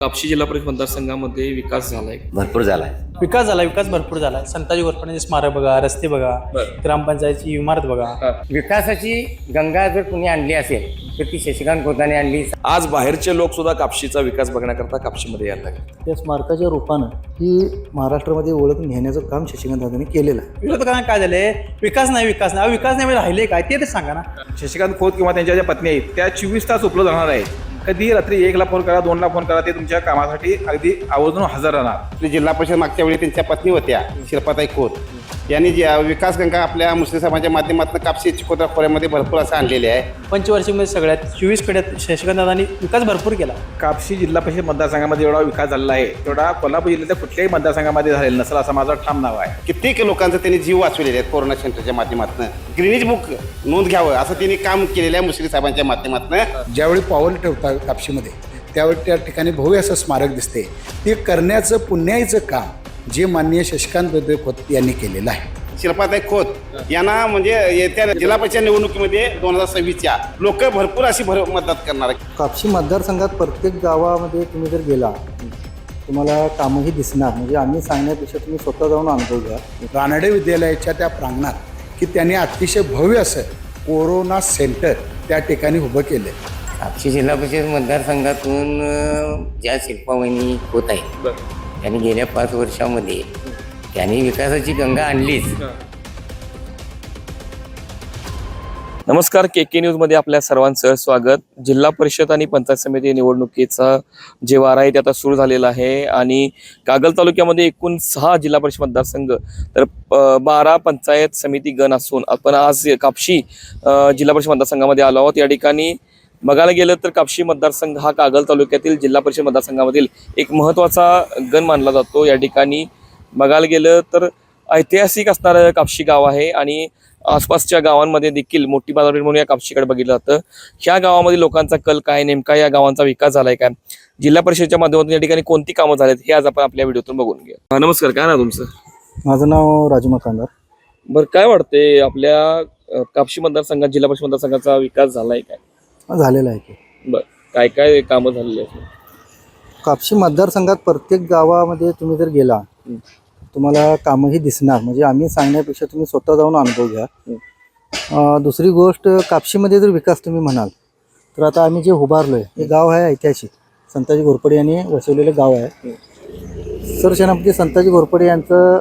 कापशी जिल्हा परिषद मतदारसंघामध्ये विकास झालाय, भरपूर झालाय. विकास भरपूर झाला. संताजी घोरपडे स्मारक बघा, रस्ते बघा, ग्रामपंचायतची इमारत बघा. विकासाची गंगा जर कुणी आणली असेल तर ती शशिकांत खोताने आणली. आज बाहेरचे लोक सुद्धा कापशीचा विकास बघण्याकरता कापशीमध्ये यायला लागले. त्या स्मारकाच्या रूपानं ही महाराष्ट्रामध्ये ओळख नेण्याचं काम शशिकांत दादांनी केलेलं आहे. विरोधकांना काय झालंय, विकास नाही राहिले काय ते सांगा ना. शशिकांत खोत किंवा त्यांच्या ज्या पत्नी आहेत त्या 24 तास उपलब्ध राहणार आहेत. कधी रात्री 1ला फोन करा, 2ला फोन करा, ते तुमच्या कामासाठी अगदी आवर्जून हजर राहणार. जिल्हा परिषद मागच्या वेळी त्यांच्या पत्नी होत्या शिल्पाताई खोत यांनी जी विकास गंगा आपल्या मुस्लिम समाजाच्या माध्यमातून कापशी चिकोत्रा खोऱ्यामध्ये भरपूर असं आणलेले आहे. पंचवार्षिकमध्ये सगळ्यात 24 कड्यात शशिकांत दादांनी विकास भरपूर केला. कापशी जिल्हा परिषद मतदारसंघामध्ये एवढा विकास झालेला आहे तेवढा कोल्हापूर जिल्ह्याच्या कुठल्याही मतदारसंघामध्ये झालेला नसेल असं माझं ठाम नाव आहे. कित्येक लोकांचं त्यांनी जीव वाचवलेले आहेत कोरोना सेंटरच्या माध्यमातून. ग्रीनिज बुक नोंद घ्यावं असं त्यांनी काम केलेलं आहे मुस्लिम साहेबांच्या माध्यमातून. ज्यावेळी पाऊल ठेवता कापशीमध्ये त्यावेळी त्या ठिकाणी भव्य असं स्मारक दिसते. ते करण्याचं पुण्याईचं काम जे माननीय शशिकांत खोत यांनी केलेलं आहे. शिल्पाताई खोत यांना म्हणजे येत्या जिल्हा परिषद निवडणुकीमध्ये 2026च्या लोक भरपूर अशी मदत करणार आहे. कापशी मतदारसंघात प्रत्येक गावामध्ये तुम्ही जर गेला तुम्हाला कामंही दिसणार. म्हणजे आम्ही सांगण्यापेक्षा तुम्ही स्वतः जाऊन अनुभव घ्या. रानडे विद्यालयाच्या त्या प्रांगणात की त्यांनी अतिशय भव्य असं कोरोना सेंटर त्या ठिकाणी उभं केलं. कापशी जिल्हा परिषद मतदारसंघातून ज्या शिल्पावहिनी होत आहेत त्यांनी गेल्या 5 वर्षामध्ये त्यांनी विकासाची गंगा आणलीच. नमस्कार, के न्यूजमध्ये आपल्या सर्वांचं स्वागत. जिल्हा परिषद आणि पंचायत समिती निवडणुकीचा जे वार आहे ते आता सुरू झालेला आहे आणि कागल तालुक्यामध्ये एकूण 6 जिल्हा परिषद मतदारसंघ तर 12 पंचायत समिती गण असून आपण आज कापशी जिल्हा परिषद मतदारसंघामध्ये आलो आहोत. या ठिकाणी बघायला गेलं तर कापशी मतदारसंघ हा कागल तालुक्यातील जिल्हा परिषद मतदारसंघामधील एक महत्त्वाचा गण मानला जातो. या ठिकाणी बघायला गेलं तर ऐतिहासिक असणारं कापशी गाव आहे आणि आसपासच्या गावांमध्ये देखील मोठी बाजारपेठ म्हणून या कापशीकडे बघितलं जातं. ह्या गावामध्ये लोकांचा कल काय, नेमका या गावांचा विकास झालाय काय, जिल्हा परिषदेच्या माध्यमातून या ठिकाणी कोणती कामं झालीत हे आज आपण आपल्या व्हिडिओतून बघून घेऊ. नमस्कार, काय ना तुमचं? माझं नाव राजू मकानदार. बरं, काय वाटते आपल्या कापशी मतदारसंघात जिल्हा परिषद मतदारसंघाचा विकास झालाय काय? झालेलं आहे की. बरं, काय काय कामं झालेली आहेत? कापशी मतदारसंघात प्रत्येक गावामध्ये तुम्ही जर गेला तुम्हाला कामंही दिसणार. म्हणजे आम्ही सांगण्यापेक्षा तुम्ही स्वतः जाऊन अनुभव घ्या. दुसरी गोष्ट, कापशीमध्ये जर विकास तुम्ही म्हणाल तर आता आम्ही जे उभारलोय हे गाव आहे ऐतिहासिक. संताजी घोरपडे यांनी वसवलेलं गाव आहे. सरसेनापती संताजी घोरपडे यांचं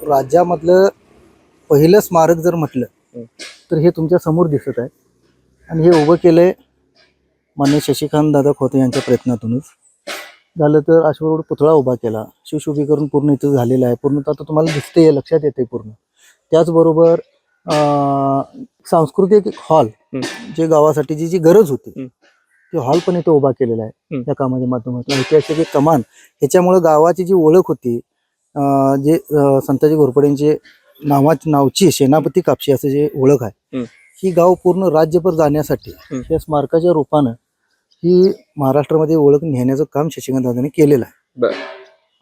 राज्यामधलं पहिलं स्मारक जर म्हटलं तर हे तुमच्या समोर दिसत आहे आणि हे उभं केलं आहे माननीय शशिकांत दादा खोते यांच्या प्रयत्नातूनच झालं. तर अश्वरूढ पुतळा उभा केला, शिवशोभीकरण पूर्ण इथं झालेलं आहे. पूर्ण आता तुम्हाला दिसते, लक्षात येते पूर्ण. त्याचबरोबर सांस्कृतिक हॉल जे गावासाठी जी गरज होती ते हॉल पण इथं उभा केलेला आहे त्या कामाच्या माध्यमातून. ऐतिहासिक एक कमान, ह्याच्यामुळं गावाची जी ओळख होती, जे संताजी घोरपडेंचे नावची सेनापती कापशी असं जे ओळख आहे, ही गाव पूर्ण राज्यभर जाण्यासाठी या स्मारकाच्या रूपानं ही महाराष्ट्रामध्ये ओळख नेण्याचं काम शशिकांत दादांनी केलेलं आहे.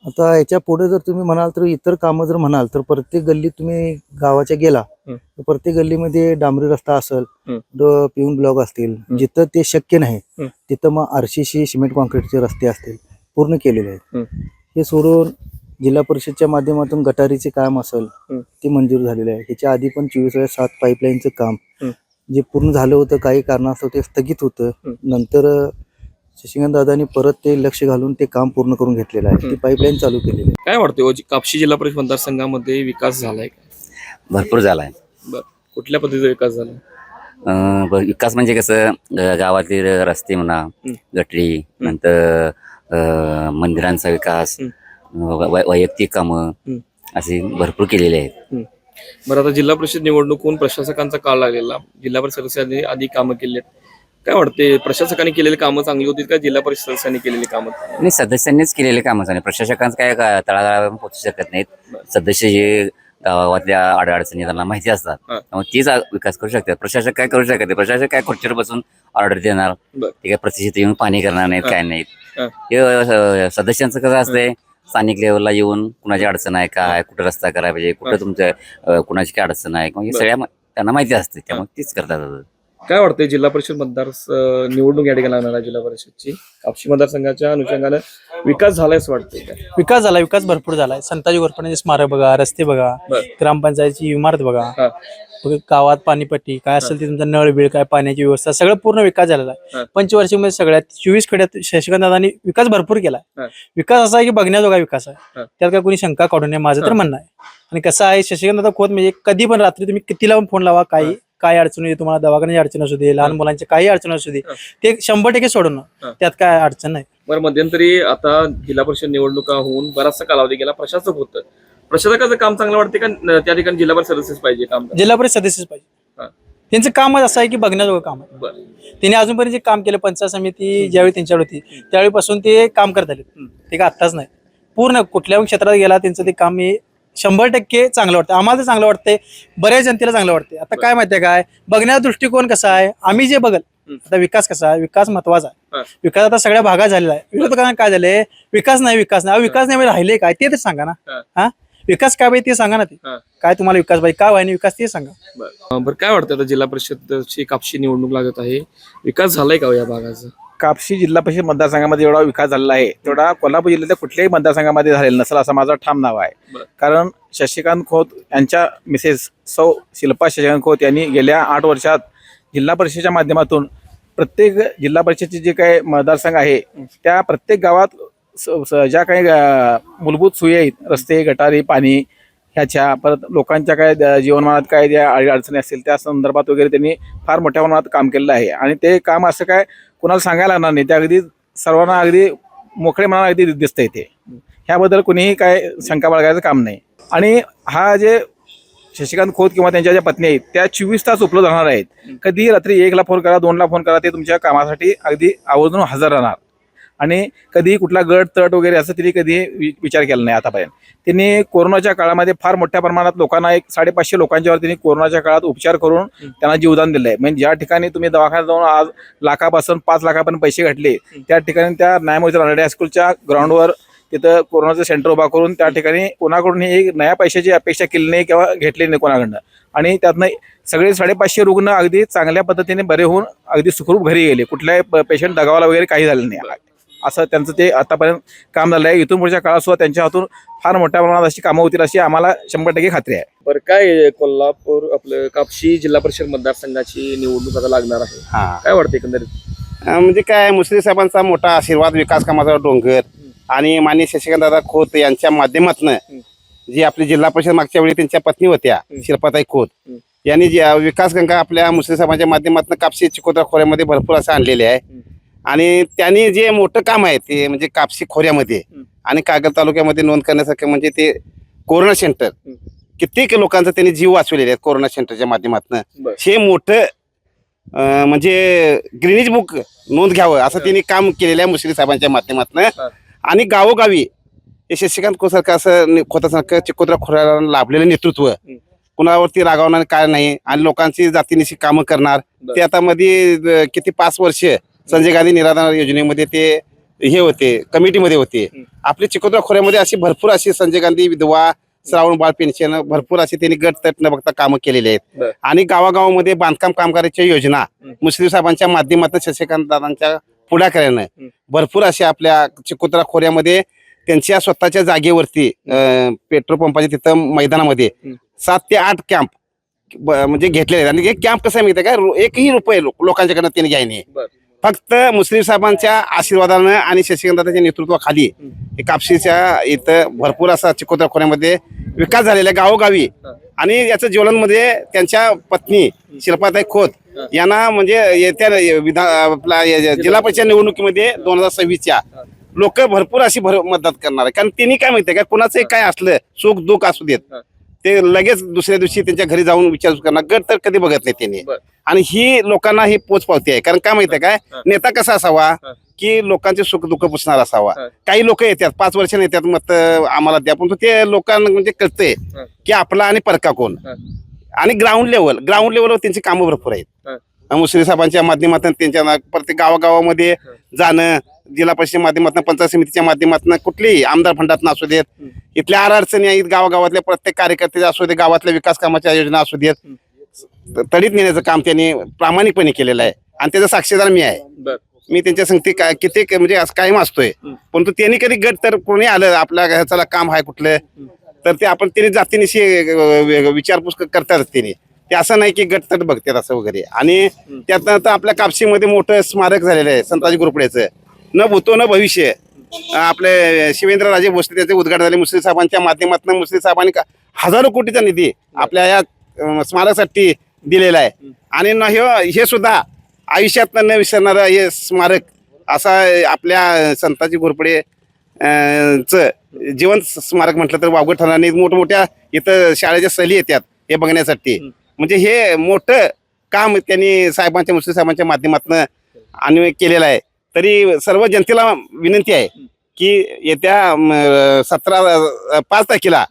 आता याच्या पुढे जर तुम्ही म्हणाल तर इतर कामं जर म्हणाल तर प्रत्येक गल्लीत तुम्ही गावाच्या गेला तर प्रत्येक गल्लीमध्ये डांबरी रस्ता असेल, पिऊन ब्लॉक असतील, जिथं ते शक्य नाही तिथं मग RCC सिमेंट कॉन्क्रीटचे रस्ते असतील पूर्ण केलेले आहेत. हे सोडून जिल्हा परिषदच्या माध्यमातून गटारीचे काम असेल ते मंजूर झालेले आहे. ह्याच्या आधी पण 24/7 पाईपलाईनचं काम जे पूर्ण झालं होतं, काही कारणास्तव ते स्थगित होतं. नंतर शशिकांत दादांनी परत ते लक्ष घालून ते काम पूर्ण करून घेतलेलं आहे. ती पाईपलाईन चालू केलेली आहे. काय वाटतं कापशी जिल्हा परिषद मतदारसंघामध्ये विकास झालाय काय? भरपूर झालाय. बरं, कुठल्या पद्धतीचा विकास झाला? विकास म्हणजे कसं, गावातले रस्ते म्हणा, गटरी, नंतर मंदिरांचा विकास, वैयक्तिक कामं अशी भरपूर केलेली आहेत. बरं, आता जिल्हा परिषद निवडणुकीहून प्रशासकांचा काळ लागलेला, जिल्हा परिषद सदस्यांनी आधी कामं केली आहेत. काय वाटते, प्रशासकांनी केलेली कामं चांगली होती का जिल्हा परिषद सदस्यांनी केलेली कामं? आणि सदस्यांनीच केलेले कामं चांगले, प्रशासकांचं काय तळागाळावर पोहोचू शकत नाहीत. सदस्य जे गावातल्या अडचणी त्यांना माहिती असतात त्यामुळे तीच विकास करू शकतात. प्रशासक काय करू शकत? प्रशासक काय खुर्चीवर बसून ऑर्डर देणार, ते काय प्रतिष्ठित येऊन पाणी करणार नाहीत, काय नाहीत. हे सदस्यांचं कसं असतंय, स्थानिक लेवलला येऊन कुणाची अडचण आहे काय, कुठं रस्ता करायला पाहिजे, कुठं तुमचं कुणाची काय अडचण आहे, सगळ्या त्यांना माहिती असते, त्यामुळे तीच करतात. काय वाटतंय जिल्हा परिषद निवडणूक या ठिकाणी लागणार आहे जिल्हा परिषदची कापशी मतदारसंघाच्या अनुषंगानं विकास झालाय असं वाटतंय काय? विकास झाला, विकास भरपूर झालाय. संताजी घोरपडे स्मारक बघा, रस्ते बघा, बर. ग्रामपंचायतची इमारत बघा, हा. गावात पाणीपट्टी काय असेल ते तुमचा नळ बिळ काय पाण्याची व्यवस्था सगळं पूर्ण विकास झालेला हा. आहे. पंचवार्षिकमध्ये सगळ्यात 24 खेड्यात शशिकांत दादांनी विकास भरपूर केलाय. हा. विकास असा आहे की बघण्याजोगा विकास आहे. हा. त्यात काय कोणी शंका काढू नये माझं तर हा. म्हणणं आहे. आणि कसं आहे शशिकांत दादा खोत म्हणजे कधी पण रात्री तुम्ही किती लावून फोन लावा, काही काय अडचण येते तुम्हाला, दवाखान्याची अडचण असू दे, लहान मुलांची काही अडचण असू दे, ते 100% सोडून हा. त्यात काय अडचण नाही. बरं, मध्यंतरी आता जिल्हा परिषद निवडणुका होऊन बराचसा कालावधी गेला, प्रशासक होतं. प्रशासकाचं काम चांगलं वाटते का त्या ठिकाणी जिल्हा परिषद सदस्यच पाहिजे काम? जिल्हा परिषद सदस्यच पाहिजे. हा. त्यांचं कामच असं आहे की बघण्याजोगं काम आहे. बरं. त्यांनी अजूनपर्यंत जे काम केलं, पंचायत समिती ज्यावेळी त्यांच्यावर होती त्यावेळीपासून ते काम करत आले. ते का आत्ताच नाही, पूर्ण कुठल्याही क्षेत्रात गेला त्यांचं ते काम हे 100% चांगलं वाटतं. आम्हाला तर चांगलं वाटतंय, बऱ्याच जनतेला चांगलं वाटतंय. आता काय माहितीये काय, बघण्याचा दृष्टिकोन कसा आहे, आम्ही जे बघल आता विकास कसा आहे, विकास महत्वाचा आहे. विकास आता सगळ्या भागात झालेला आहे. विरोधकांना काय झालंय, विकास नाही विकास नाही. विकास नाही राहिले काय ते तर सांगा ना. हा, विकास काय पाहिजे ते सांगा ना. ते काय तुम्हाला विकास पाहिजे, काय व्हायला विकास ते सांगा. बरं, काय वाटतं आता जिल्हा परिषदची कापशी निवडणूक लागत आहे, विकास झालाय का हो या भागाचा? कापशी जिल्हा परिषद मतदारसंघामध्ये एवढा विकास झालेला आहे तेवढा कोल्हापूर जिल्ह्याच्या कुठल्याही मतदारसंघामध्ये झालेला नसेल असं माझं ठाम नाव आहे. बरं. कारण शशिकांत खोत यांच्या मिसेस सौ शिल्पा शशिकांत खोत यांनी गेल्या 8 वर्षात जिल्हा परिषदेच्या माध्यमातून प्रत्येक जिल्हा परिषदेचे जे काही मतदारसंघ आहे त्या प्रत्येक गावात ज्या काही मूलभूत सोयी आहेत, रस्ते, गटारी, पाणी ह्याच्या, परत लोकांच्या काय जीवनमानात काय ज्या अडचणी असतील त्या संदर्भात वगैरे त्यांनी फार मोठ्या प्रमाणात काम केलेलं आहे. आणि ते काम असं काय कुणाला सांगायला लागणार नाही, ते अगदी सर्वांना अगदी मोकळे मनाला अगदी दिसतंय. ते ह्याबद्दल कुणीही काय शंका बाळगायचं काम नाही. आणि हा जे शशिकांत खोत किंवा त्यांच्या ज्या पत्नी आहेत त्या 24 तास उपलब्ध राहणार आहेत. कधी रात्री 1ला फोन करा, 2ला फोन करा, ते तुमच्या कामासाठी अगदी आवर्जून हजर राहणार. आणि कधीही कुठला गट तट वगैरे असं त्यांनी कधीही विचार केला नाही आतापर्यंत. त्यांनी कोरोनाच्या काळामध्ये फार मोठ्या प्रमाणात लोकांना 550 लोकांच्यावर त्यांनी कोरोनाच्या काळात उपचार करून त्यांना जीवदान दिलं आहे. म्हणजे ज्या ठिकाणी तुम्ही दवाखान्यात जाऊन आज लाखापासून 5 लाखापर्यंत पैसे घातले, त्या ठिकाणी त्या न्यायमूर्ती रानडे हायस्कूलच्या ग्राउंडवर तिथं कोरोनाचं सेंटर उभा करून त्या ठिकाणी कोणाकडून एक नया पैशाची अपेक्षा केली नाही किंवा घेतली नाही कोणाकडनं. आणि त्यातनं सगळे 550 रुग्ण अगदी चांगल्या पद्धतीने बरे होऊन अगदी सुखरूप घरी गेले. कुठल्याही पेशंट दगावला वगैरे काही झालं नाही. असं त्यांचं ते आतापर्यंत काम झालं आहे. इथून पुढच्या काळात सुद्धा त्यांच्या हातून फार मोठ्या प्रमाणात अशी कामं होतील अशी आम्हाला 100% खात्री आहे. बरं, काय कोल्हापूर आपलं कापशी जिल्हा परिषद मतदारसंघाची निवडणूक आता लागणार आहे, काय वाटतं एकंदरीत? म्हणजे काय, मुश्रीफ साहेबांचा मोठा आशीर्वाद, विकास कामाचा डोंगर आणि माननीय शशिकांत दादा खोत यांच्या माध्यमातून जी आपली जिल्हा परिषद मागच्या वेळी त्यांच्या पत्नी होत्या शिल्पाताई खोत यांनी जी विकास गंगा आपल्या मुश्रीफ साहेबांच्या माध्यमातून कापशी चिकोत्रा खोऱ्यामध्ये भरपूर असं आणलेले आहे. आणि त्यांनी जे मोठं काम आहे ते म्हणजे कापशी खोऱ्यामध्ये आणि कागल तालुक्यामध्ये नोंद करण्यासारखं म्हणजे ते कोरोना सेंटर, कित्येक लोकांचा त्यांनी जीव वाचवलेले आहेत कोरोना सेंटरच्या माध्यमातून. हे मोठं म्हणजे ग्रीनिज बुक नोंद घ्यावं असं त्यांनी काम केलेलं आहे मुश्रीफ साहेबांच्या माध्यमातून. आणि गावोगावी हे शशिकांत खोतसारखं असं खोतासारखं चिकोत्रा खोऱ्याला लाभलेलं नेतृत्व, कुणावरती रागावणार काय नाही आणि लोकांची जातीनिशी कामं करणार. ते आता मध्ये किती 5 वर्ष संजय गांधी निराधार योजनेमध्ये ते हे होते, कमिटीमध्ये होते. आपली चिकोत्रा खोऱ्यामध्ये अशी भरपूर अशी संजय गांधी विधवा, श्रावण बाळ पेन्शन भरपूर अशी त्यांनी गट तट न बघता कामं केलेली आहेत. आणि गावागावामध्ये बांधकाम कामगारांच्या योजना मुश्रीफ साहेबांच्या माध्यमातून शशिकांत दादांच्या पुढाकारानं भरपूर असे आपल्या चिकोत्रा खोऱ्यामध्ये त्यांच्या स्वतःच्या जागेवरती पेट्रोल पंपाच्या तिथं मैदानामध्ये 7 ते 8 कॅम्प म्हणजे घेतलेले आहेत. आणि हे कॅम्प कसं माहिती आहे का, 1ही रुपये लोकांच्याकडनं त्यांनी घ्यायने, फक्त मुश्रीफ साहेबांच्या आशीर्वादानं आणि शशिकांतच्या नेतृत्वाखाली कापशीच्या इथं भरपूर असा चिकोत्रा खोऱ्यामध्ये विकास झालेला आहे गावोगावी. आणि याचं ज्वलनमध्ये त्यांच्या पत्नी शिल्पाताई खोत यांना म्हणजे येत्या आपला जिल्हा परिषद निवडणुकीमध्ये 2026च्या लोक भरपूर अशी मदत करणार आहे. कारण त्यांनी काय माहितीये का, कुणाचंही काय असलं सुख दुःख असू देत ते लगेच दुसऱ्या दिवशी त्यांच्या घरी जाऊन विचारपूस करणार. गट तर कधी बघत नाही त्यांनी. आणि ही लोकांना ही पोच पावती आहे. कारण काय माहितीये काय, नेता कसा असावा की लोकांचे सुख दुःख पुसणार असावा. काही लोक येतात 5 वर्षांनी येतात, मत आम्हाला द्या, पण ते लोकांना म्हणजे कळतंय की आपला आणि परका कोण. आणि ग्राउंड लेवलवर त्यांची कामं भरपूर आहेत. मुश्रीफ साहेबांच्या माध्यमातून त्यांच्या प्रत्येक गावागावामध्ये जाणं, जिल्हा परिषद माध्यमातून, पंचायत समितीच्या माध्यमातून, कुठलीही आमदार फंडातून असू देत, इथल्या अडचणी आहेत गावागावातल्या प्रत्येक कार्यकर्त्याच्या असू दे, गावातल्या विकास कामाच्या योजना असू देत, तडीत नेण्याचं काम त्यांनी प्रामाणिकपणे केलेलं आहे आणि त्याचा साक्षीदार मी आहे. बर मी त्यांच्या संगती कित्येक म्हणजे आज कायम असतोय, परंतु त्यांनी कधी गट तर कोणी आलं आपल्या ह्याचं काम आहे कुठलं तर ते आपण त्यांनी जातीनिशी विचारपूस करतात. त्यांनी ते असं नाही की गट तर बघतात असं वगैरे. आणि त्यातनं तर आपल्या कापशीमध्ये मोठं स्मारक झालेलं आहे संताजी घोरपडेचं, न भूतो न भविष्य. आपले शिवेंद्र राजे भोसले त्याचे उद्घाटन झाले मुश्रीफ साहेबांच्या माध्यमातून. मुश्रीफ साहेबांनी हजारो कोटीचा निधी आपल्या या स्मारकासाठी दिलेला आहे. आणि हे सुद्धा आयुष्यात न विसरणारं हे स्मारक असा आपल्या संताजी घोरपडे च जिवंत स्मारक म्हटलं तर वावगं ठरणार नाही. मोठमोठ्या इथं शाळेच्या सहली येतात हे बघण्यासाठी. म्हणजे हे मोठं काम त्यांनी साहेबांच्या मुश्रीफ साहेबांच्या माध्यमातून आणि केलेलं आहे. तरी सर्व जनतेला विनंती आहे की येत्या 5 तारखेला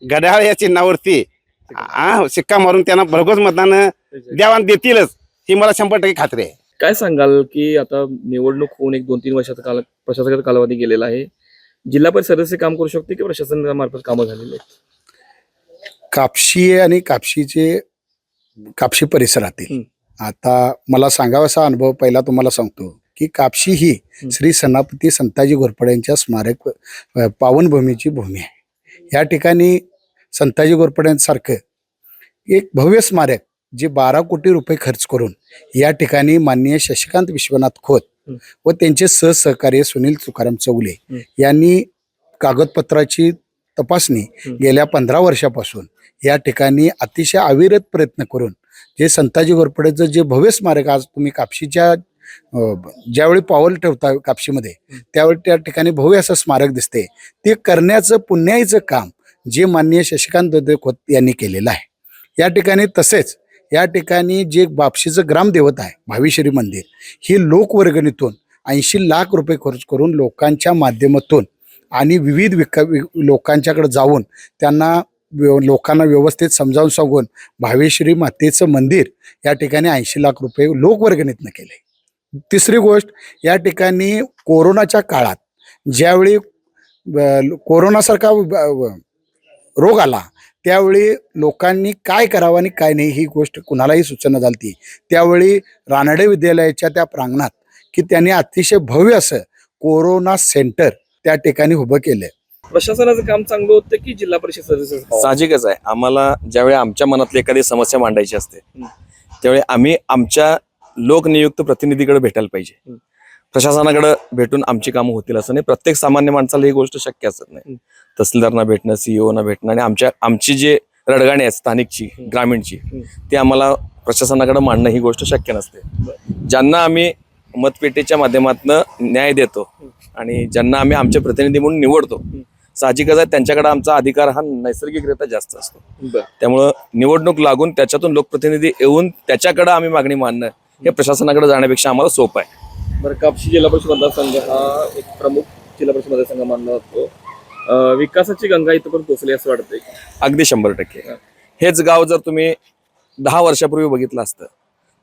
घड्याळ या चिन्हावरती शिक्का मारून त्यांना भरघोस मतदान द्यावा देतीलच ही मला 100% खात्री आहे. काय सांगाल की आता निवडणूक होऊन एक 2-3 वर्षाचा प्रशासकाचा कालावधी गेलेला आहे, जिल्हा परिषद सदस्य काम करू शकते की प्रशासनामार्फत कामं झालेली आहेत? कापशी आणि कापशी परिसरातील आता मला सांगावासा अनुभव पहिला तुम्हाला सांगतो की कापशी ही श्री सेनापती संताजी घोरपडे यांच्या स्मारक पावनभूमीची भूमी आहे. या ठिकाणी संताजी घोरपड्यांसारखं एक भव्य स्मारक जे 12 कोटी रुपये खर्च करून या ठिकाणी माननीय शशिकांत विश्वनाथ खोत व त्यांचे सहकार्य सुनील तुकाराम चौगले यांनी कागदपत्राची तपासणी गेल्या 15 वर्षापासून या ठिकाणी अतिशय अविरत प्रयत्न करून जे संताजी घोरपडेचं जे भव्य स्मारक आज तुम्ही कापशीच्या ज्यावेळी पाऊल ठेवता कापशीमध्ये त्यावेळी त्या ठिकाणी भव्य असं स्मारक दिसते, ते करण्याचं पुण्याईचं काम जे माननीय शशिकांत खोत यांनी केलेलं आहे. या ठिकाणी तसेच या ठिकाणी जे बापशीचं ग्रामदेवत आहे भावीश्री मंदिर ही लोकवर्गणीतून 80 लाख रुपये खर्च करून लोकांच्या माध्यमातून आणि विविध लोकांच्याकडे जाऊन त्यांना लोकांना व्यवस्थित समजावून सांगून भावेश्वरी मातेचं मंदिर या ठिकाणी 80 लाख रुपये लोकवर्गणीतनं केले. तिसरी गोष्ट, या ठिकाणी कोरोनाच्या काळात ज्यावेळी कोरोनासारखा रोग आला त्यावेळी लोकांनी काय करावं आणि काय नाही ही गोष्ट कुणालाही सूचना झाली. त्यावेळी रानडे विद्यालयाच्या त्या प्रांगणात की त्यांनी अतिशय भव्य असं कोरोना सेंटर त्या ठिकाणी उभं केलं. प्रशासनाचं काम चांगलं होतं की जिल्हा परिषद सदस्य? साहजिकच आहे. आम्हाला ज्यावेळी आमच्या मनातली एखादी समस्या मांडायची असते त्यावेळी आम्ही आमच्या लोकनियुक्त प्रतिनिधीकडे भेटायला पाहिजे. प्रशासनाकडे भेटून आमची कामं होतील असं नाही. प्रत्येक सामान्य माणसाला ही गोष्ट शक्य असत नाही. तहसीलदारांना भेटणं, सीईओना भेटणं आणि आमची जे रडगाणी आहेत स्थानिकची ग्रामीणची ती आम्हाला प्रशासनाकडे मांडणं ही गोष्ट शक्य नसते. ज्यांना आम्ही मतपेटीच्या माध्यमातून न्याय देतो आणि ज्यांना आम्ही आमचे प्रतिनिधी म्हणून निवडतो साहजिकच आहे त्यांच्याकडे आमचा अधिकार हा नैसर्गिकरित्या जास्त असतो. त्यामुळं निवडणूक लागून त्याच्यातून लोकप्रतिनिधी येऊन त्याच्याकडे आम्ही मागणी मांडणं हे प्रशासनाकडे जाण्यापेक्षा आम्हाला सोपं आहे. बरं, कापशी जिल्हा परिषद मतदारसंघ हा एक प्रमुख जिल्हा परिषद मतदारसंघ मानला जातो. विकासाची गंगा इथं पण पोहोचली असं वाटतंय? अगदी 100%. हेच गाव जर तुम्ही 10 वर्षापूर्वी बघितलं असतं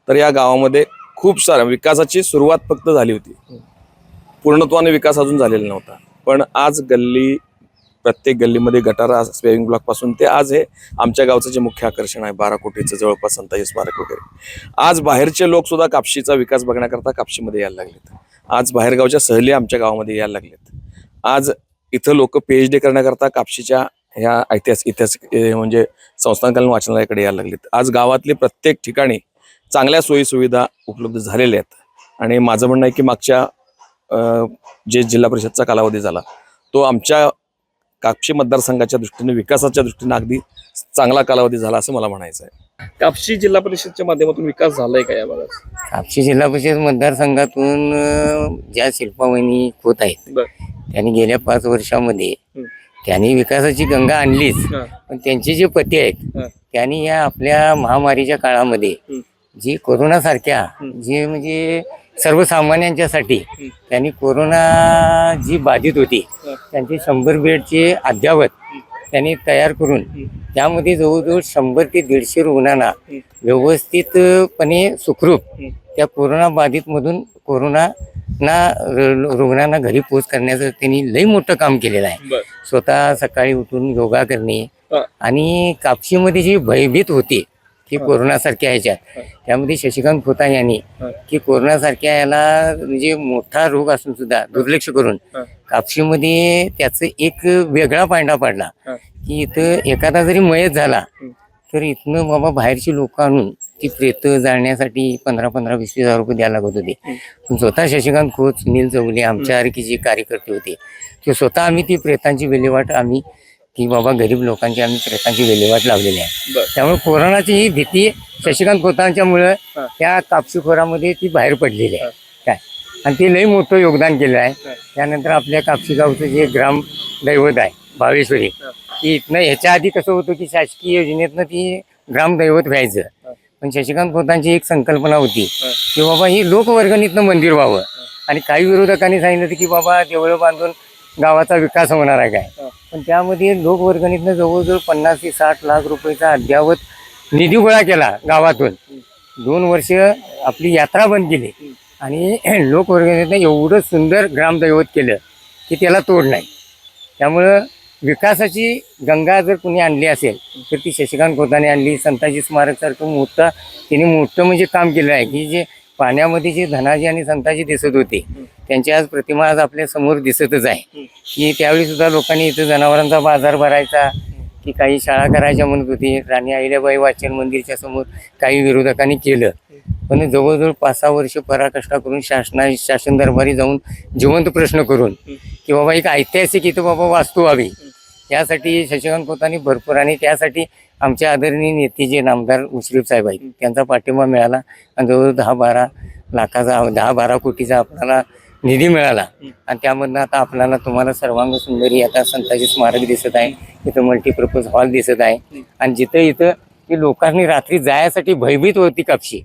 तर या गावामध्ये खूप साऱ्या विकासाची सुरुवात फक्त झाली होती, पूर्णत्वाने विकास अजून झालेला नव्हता. पण आज प्रत्येक गल्लीमध्ये गटारा स्पेविंग ब्लॉक पासून ते आज हे आमच्या गावचं जे मुख्य आकर्षण आहे 12 कोटीचं जवळपास संताजी स्मारक वगैरे. आज बाहेरचे लोक सुद्धा कापशीचा विकास बघण्याकरता कापशीमध्ये यायला लागलेत. आज बाहेरगावच्या सहली आमच्या गावामध्ये यायला लागलेत. आज इथं लोक PhD करण्याकरता कापशीच्या ह्या ऐतिहासिक म्हणजे संस्थानकालीन वाचनालयाकडे यायला लागलेत. आज गावातले प्रत्येक ठिकाणी चांगल्या सोयी सुविधा उपलब्ध झालेल्या आहेत. आणि माझं म्हणणं आहे की मागच्या जे जिल्हा परिषदचा कालावधी झाला तो आमच्या कापशी मतदारसंघाच्या दृष्टीने विकासाच्या दृष्टीने अगदी चांगला कालावधी झाला असं मला म्हणायचं आहे. कापशी जिल्हा परिषदच्या माध्यमातून विकास झालाय का या भागात? कापशी जिल्हा परिषद मतदारसंघातून ज्या शिल्पावहिनी खोत आहेत त्यांनी गेल्या 5 वर्षामध्ये त्यांनी विकासाची गंगा आणलीच, पण त्यांचे जे पती आहेत त्यांनी या आपल्या महामारीच्या काळामध्ये जी कोरोनासारख्या जी म्हणजे सर्वसामान्यांच्यासाठी त्यांनी कोरोना जी बाधित होती त्यांचे 100 बेडचे अद्यावत त्यांनी तयार करून त्यामध्ये जवळजवळ 100 ते 150 रुग्णांना व्यवस्थितपणे सुखरूप त्या कोरोना बाधितमधून रुग्णांना घरी पोच करण्याचं त्यांनी लई मोठं काम केलेलं आहे. स्वतः सकाळी उठून योगा करणे आणि कापशीमध्ये जी भयभीत होती की कोरोनासारख्या ह्याच्यात त्यामध्ये शशिकांत खोता यांनी की कोरोनासारख्या याला म्हणजे मोठा रोग असून सुद्धा दुर्लक्ष करून कापशीमध्ये त्याचं एक वेगळा पांडा पडला की इथं एखादा जरी मयत झाला तर इथनं बाबा बाहेरची लोक आणून ती प्रेत जाळण्यासाठी 15-20 हजार रुपये द्यायला लागत होते. पण स्वतः शशिकांत खोत, सुनील चौले आमच्यासारखे जे कार्यकर्ते होते ते स्वतः आम्ही ती प्रेतांची विल्हेवाट आम्ही की बाबा गरीब लोकांची आम्ही प्रेतांची विल्हेवाट लावलेली आहे. त्यामुळे कोरोनाची ही भीती शशिकांत खोतांच्यामुळं त्या कापशीखोरामध्ये ती बाहेर पडलेली आहे काय, आणि ते लई मोठं योगदान केलं आहे. त्यानंतर आपल्या कापशी गावचं जे ग्राम दैवत आहे भावेश्वरी, की इथनं ह्याच्या आधी कसं होतं की शासकीय योजनेतनं ती ग्रामदैवत व्हायचं, पण शशिकांत खोतांची एक संकल्पना होती की बाबा ही लोकवर्गणीतनं मंदिर व्हावं. आणि काही विरोधकांनी सांगितलं होतं की बाबा देवळं बांधून गावाचा विकास होणार आहे काय, पण त्यामध्ये लोकवर्गणीतनं जवळजवळ 50 ते 60 लाख रुपयाचा अद्यावत निधी गोळा केला गावातून. 2 वर्ष आपली यात्रा बंद केली आणि लोकवर्गणीतनं एवढं सुंदर ग्रामदैवत केलं की त्याला तोड नाही. त्यामुळं विकासाची गंगा जर कुणी आणली असेल तर ती शशिकांत खोताने आणली. संताजी स्मारकसारखं मोठं म्हणजे काम केलं आहे की जे पाण्यामध्ये जे धनाजी आणि संताजी दिसत होते त्यांची आज प्रतिमा आज आपल्या समोर दिसतच आहे. की त्यावेळी सुद्धा लोकांनी इथं जनावरांचा बाजार भरायचा की काही शाळा करायच्या म्हणत होती. राणी अहिल्याबाई वाचन मंदिरच्या समोर काही विरोधकांनी केलं, पण जवळजवळ 5-6 वर्ष पराकष्टा करून शासन दरबारी जाऊन जिवंत प्रश्न करून की बाबा एक ऐतिहासिक इथं बाबा वास्तू व्हावी यासाठी शशिकांत खोतांनी भरपूर, आणि त्यासाठी आमच्या आदरणीय नेते जे नामदार मुश्रीफ साहेब आहेत त्यांचा पाठिंबा मिळाला आणि जवळजवळ 10-12 लाखाचा 10-12 कोटीचा आपल्याला निधी मिळाला. आणि त्यामधनं आता आपल्याला तुम्हाला सर्वांग सुंदरी आता संताजी स्मारक दिसत आहे, इथं मल्टीपर्पज हॉल दिसत आहे. आणि जिथं इथं की लोकांनी रात्री जायसाठी भयभीत होती कापशी,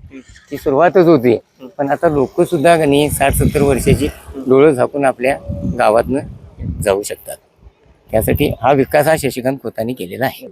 ती सुरुवातच होती, पण आता लोक सुद्धा कधी 60-70 वर्षाची डोळं झाकून आपल्या गावातनं जाऊ शकतात. त्यासाठी हा विकास हा शशिकांत खोतांनी केलेला आहे.